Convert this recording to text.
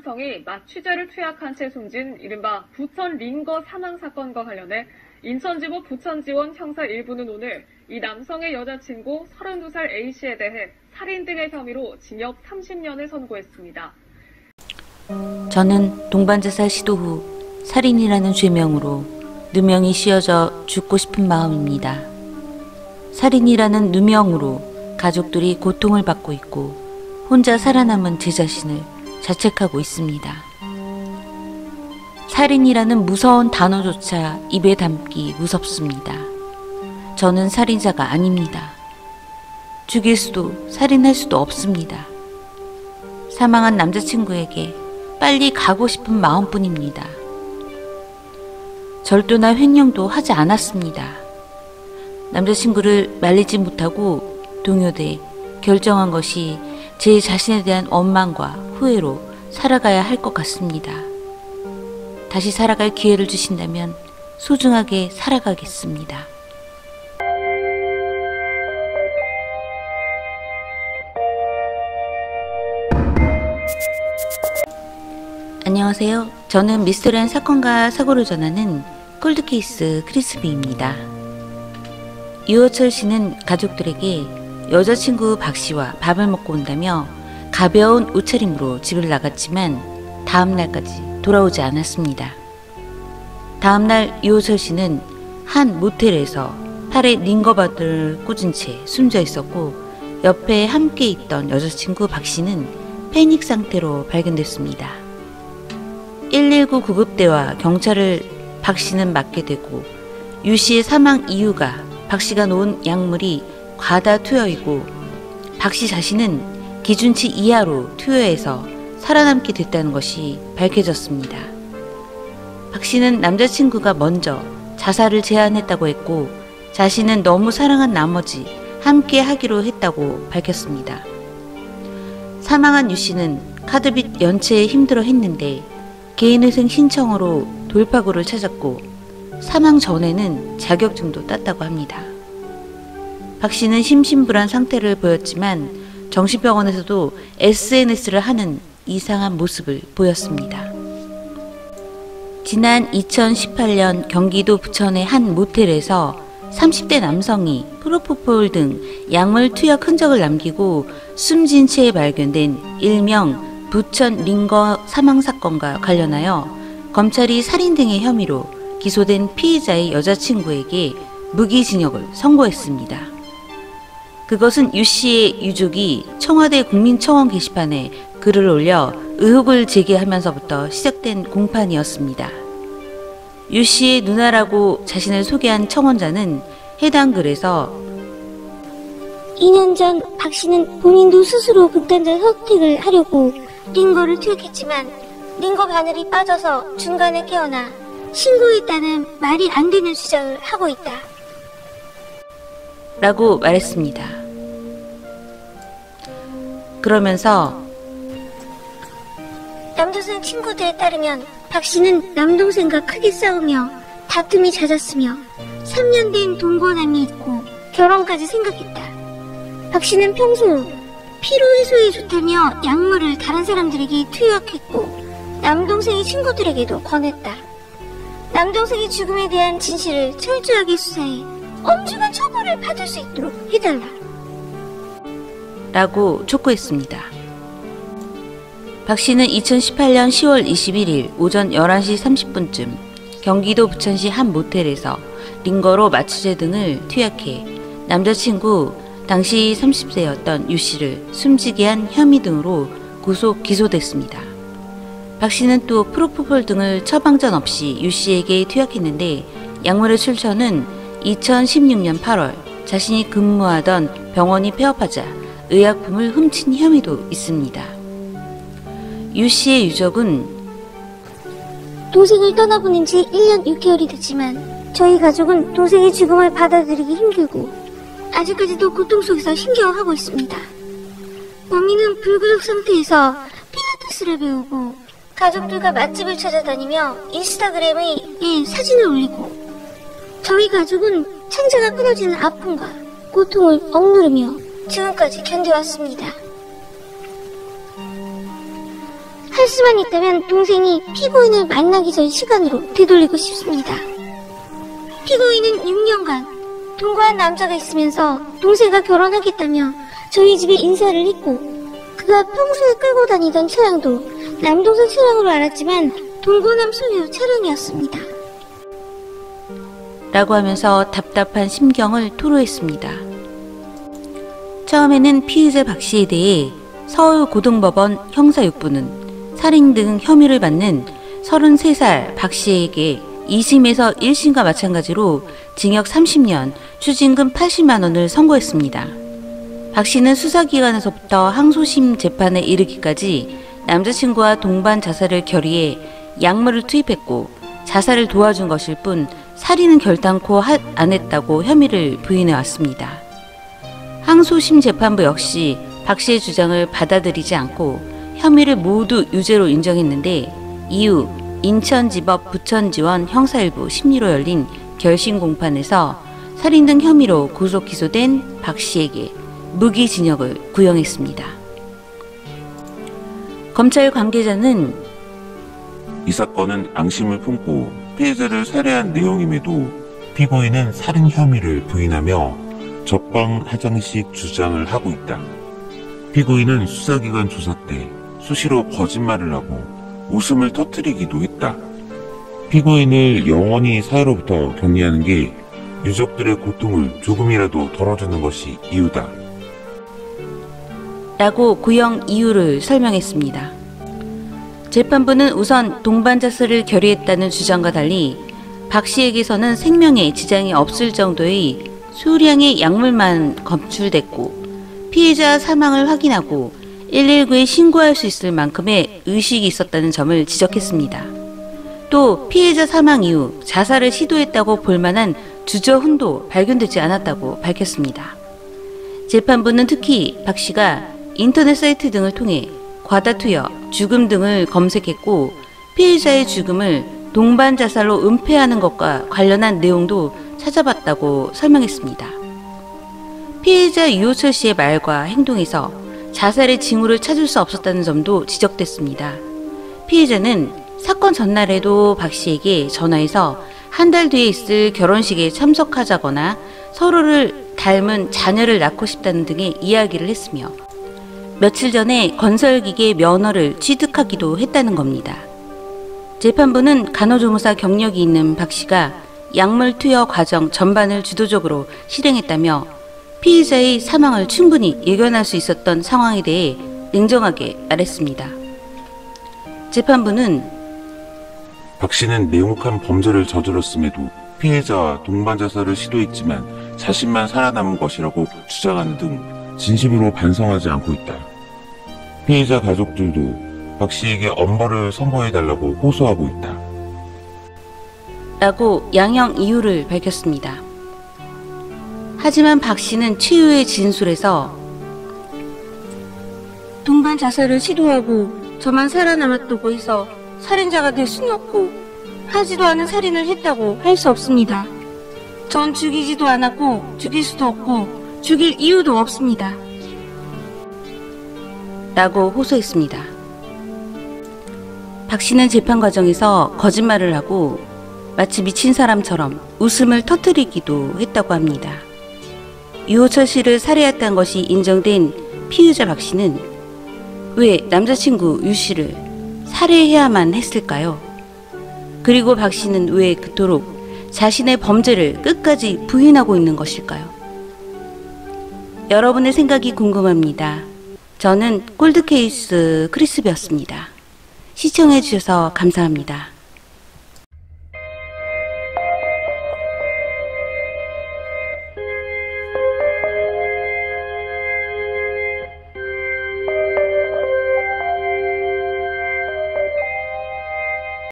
남성이 마취제를 투약한 채 숨진 이른바 부천 링거 사망 사건과 관련해 인천지법 부천지원 형사 1부는 오늘 이 남성의 여자친구 32살 A씨에 대해 살인 등의 혐의로 징역 30년을 선고했습니다. 저는 동반자살 시도 후 살인이라는 죄명으로 누명이 씌어져 죽고 싶은 마음입니다. 살인이라는 누명으로 가족들이 고통을 받고 있고 혼자 살아남은 제 자신을 자책하고 있습니다. 살인이라는 무서운 단어조차 입에 담기 무섭습니다. 저는 살인자가 아닙니다. 죽일 수도 살인할 수도 없습니다. 사망한 남자친구에게 빨리 가고 싶은 마음뿐입니다. 절도나 횡령도 하지 않았습니다. 남자친구를 말리지 못하고 동요돼 결정한 것이 제 자신에 대한 원망과 후회로 살아가야 할 것 같습니다. 다시 살아갈 기회를 주신다면 소중하게 살아가겠습니다. 안녕하세요. 저는 미스터리한 사건과 사고를 전하는 콜드케이스 크리스비입니다. 유호철 씨는 가족들에게 여자친구 박 씨와 밥을 먹고 온다며 가벼운 옷차림으로 집을 나갔지만 다음 날까지 돌아오지 않았습니다. 다음 날 유호철 씨는 한 모텔에서 팔에 링거바들을 꽂은 채 숨져 있었고 옆에 함께 있던 여자친구 박 씨는 패닉 상태로 발견됐습니다. 119 구급대와 경찰을 박 씨는 맡게 되고 유 씨의 사망 이유가 박 씨가 놓은 약물이 과다 투여이고 박 씨 자신은 기준치 이하로 투여해서 살아남게 됐다는 것이 밝혀졌습니다. 박 씨는 남자친구가 먼저 자살을 제안했다고 했고 자신은 너무 사랑한 나머지 함께 하기로 했다고 밝혔습니다. 사망한 유 씨는 카드빚 연체에 힘들어 했는데 개인회생 신청으로 돌파구를 찾았고 사망 전에는 자격증도 땄다고 합니다. 박 씨는 심신불안 상태를 보였지만 정신병원에서도 SNS를 하는 이상한 모습을 보였습니다. 지난 2018년 경기도 부천의 한 모텔에서 30대 남성이 프로포폴 등 약물 투약 흔적을 남기고 숨진 채 발견된 일명 부천 링거 사망 사건과 관련하여 검찰이 살인 등의 혐의로 기소된 피의자의 여자친구에게 무기징역을 선고했습니다. 그것은 유 씨의 유족이 청와대 국민청원 게시판에 글을 올려 의혹을 제기하면서부터 시작된 공판이었습니다. 유 씨의 누나라고 자신을 소개한 청원자는 해당 글에서 2년 전 박 씨는 본인도 스스로 극단적 선택을 하려고 링거를 투약했지만 링거 바늘이 빠져서 중간에 깨어나 신고했다는 말이 안 되는 주장을 하고 있다. 라고 말했습니다. 그러면서 남동생 친구들에 따르면 박 씨는 남동생과 크게 싸우며 다툼이 잦았으며 3년 된 동거남이 있고 결혼까지 생각했다. 박 씨는 평소 피로해소에 좋다며 약물을 다른 사람들에게 투약했고 남동생의 친구들에게도 권했다. 남동생의 죽음에 대한 진실을 철저하게 수사해 엄중한 처벌을 받을 수 있도록 해달라. 라고 촉구했습니다. 박 씨는 2018년 10월 21일 오전 11시 30분쯤 경기도 부천시 한 모텔에서 링거로 마취제 등을 투약해 남자친구 당시 30세였던 유 씨를 숨지게 한 혐의 등으로 구속 기소됐습니다. 박 씨는 또 프로포폴 등을 처방전 없이 유 씨에게 투약했는데 약물의 출처는 2016년 8월 자신이 근무하던 병원이 폐업하자 의약품을 훔친 혐의도 있습니다. 유 씨의 유족은 동생을 떠나보낸 지 1년 6개월이 됐지만 저희 가족은 동생의 죽음을 받아들이기 힘들고 아직까지도 고통 속에서 힘겨워하고 있습니다. 범인은 불구속 상태에서 필라테스를 배우고 가족들과 맛집을 찾아다니며 인스타그램에 사진을 올리고 저희 가족은 창자가 끊어지는 아픔과 고통을 억누르며 지금까지 견뎌왔습니다. 할 수만 있다면 동생이 피고인을 만나기 전 시간으로 되돌리고 싶습니다. 피고인은 6년간 동거한 남자가 있으면서 동생과 결혼하겠다며 저희 집에 인사를 했고, 그가 평소에 끌고 다니던 차량도 남동생 차량으로 알았지만 동거남 소유 차량이었습니다. 라고 하면서 답답한 심경을 토로했습니다. 처음에는 피의자 박씨에 대해 서울고등법원 형사6부는 살인 등 혐의를 받는 33살 박씨에게 2심에서 1심과 마찬가지로 징역 30년, 추징금 80만 원을 선고했습니다. 박씨는 수사기관에서부터 항소심 재판에 이르기까지 남자친구와 동반 자살을 결의해 약물을 투입했고 자살을 도와준 것일 뿐 살인은 결단코 안 했다고 혐의를 부인해 왔습니다. 항소심 재판부 역시 박씨의 주장을 받아들이지 않고 혐의를 모두 유죄로 인정했는데, 이후 인천지법 부천지원 형사1부 심리로 열린 결심 공판에서 살인 등 혐의로 구속 기소된 박씨에게 무기징역을 구형했습니다. 검찰 관계자는 이 사건은 앙심을 품고 피해자를 살해한 내용임에도 피고인은 살인 혐의를 부인하며 적방하장식 주장을 하고 있다. 피고인은 수사기관 조사 때 수시로 거짓말을 하고 웃음을 터뜨리기도 했다. 피고인을 영원히 사회로부터 격리하는 게 유족들의 고통을 조금이라도 덜어주는 것이 이유다. 라고 구형 이유를 설명했습니다. 재판부는 우선 동반자살을 결의했다는 주장과 달리 박 씨에게서는 생명에 지장이 없을 정도의 수량의 약물만 검출됐고 피해자 사망을 확인하고 119에 신고할 수 있을 만큼의 의식이 있었다는 점을 지적했습니다. 또 피해자 사망 이후 자살을 시도했다고 볼 만한 주저 흔도 발견되지 않았다고 밝혔습니다. 재판부는 특히 박 씨가 인터넷 사이트 등을 통해 과다투여, 죽음 등을 검색했고 피해자의 죽음을 동반 자살로 은폐하는 것과 관련한 내용도 찾아봤다고 설명했습니다. 피해자 유호철 씨의 말과 행동에서 자살의 징후를 찾을 수 없었다는 점도 지적됐습니다. 피해자는 사건 전날에도 박 씨에게 전화해서 한 달 뒤에 있을 결혼식에 참석하자거나 서로를 닮은 자녀를 낳고 싶다는 등의 이야기를 했으며 며칠 전에 건설기계 면허를 취득하기도 했다는 겁니다. 재판부는 간호조무사 경력이 있는 박 씨가 약물 투여 과정 전반을 주도적으로 실행했다며 피의자의 사망을 충분히 예견할 수 있었던 상황에 대해 냉정하게 말했습니다. 재판부는 박 씨는 냉혹한 범죄를 저질렀음에도 피해자와 동반자살을 시도했지만 자신만 살아남은 것이라고 주장하는 등 진심으로 반성하지 않고 있다. 피해자 가족들도 박 씨에게 엄벌을 선고해달라고 호소하고 있다. 라고 양형 이유를 밝혔습니다. 하지만 박 씨는 최후의 진술에서 동반 자살을 시도하고 저만 살아남았다고 해서 살인자가 될 수는 없고 하지도 않은 살인을 했다고 할 수 없습니다. 전 죽이지도 않았고 죽일 수도 없고 죽일 이유도 없습니다. 라고 호소했습니다. 박 씨는 재판 과정에서 거짓말을 하고 마치 미친 사람처럼 웃음을 터뜨리기도 했다고 합니다. 유호철 씨를 살해했다는 것이 인정된 피의자 박 씨는 왜 남자친구 유 씨를 살해해야만 했을까요? 그리고 박 씨는 왜 그토록 자신의 범죄를 끝까지 부인하고 있는 것일까요? 여러분의 생각이 궁금합니다. 저는 콜드케이스 크리스비였습니다. 시청해주셔서 감사합니다.